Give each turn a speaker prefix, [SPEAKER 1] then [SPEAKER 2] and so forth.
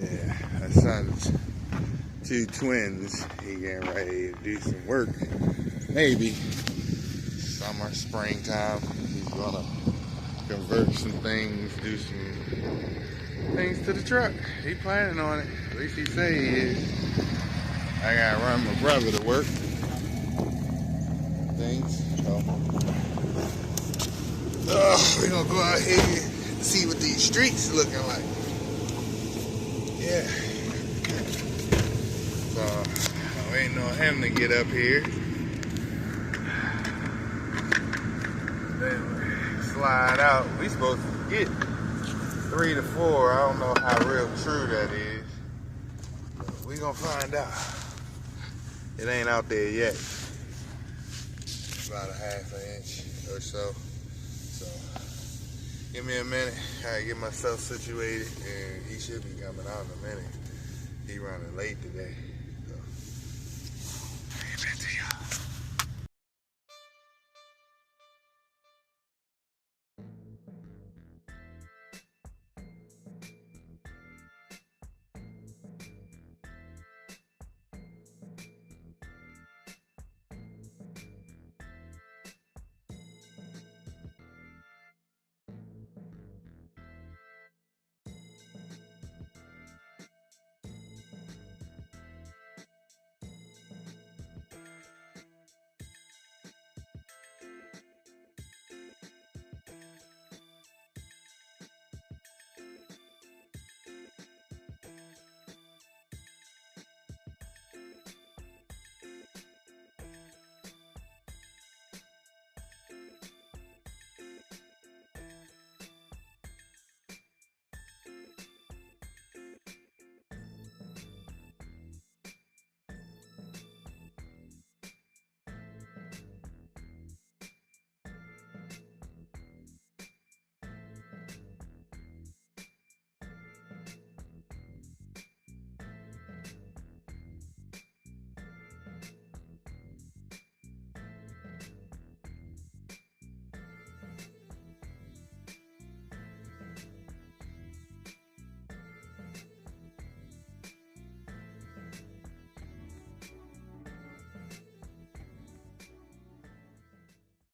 [SPEAKER 1] Yeah, my son's two twins. He getting ready to do some work. Maybe summer, springtime. He's gonna convert some things, do some things to the truck. He planning on it. At least he say he is. I gotta run my brother to work. Things. So, we're gonna go out here and see what these streets looking like. Yeah. So I'm waiting on him to get up here. Then slide out. We supposed to get 3 to 4. I don't know how real true that is. But we gonna find out. It ain't out there yet. About a ½ an inch or so. So give me a minute. I get myself situated, and he should be coming out in a minute. He running late today. So, I'll get back to y'all.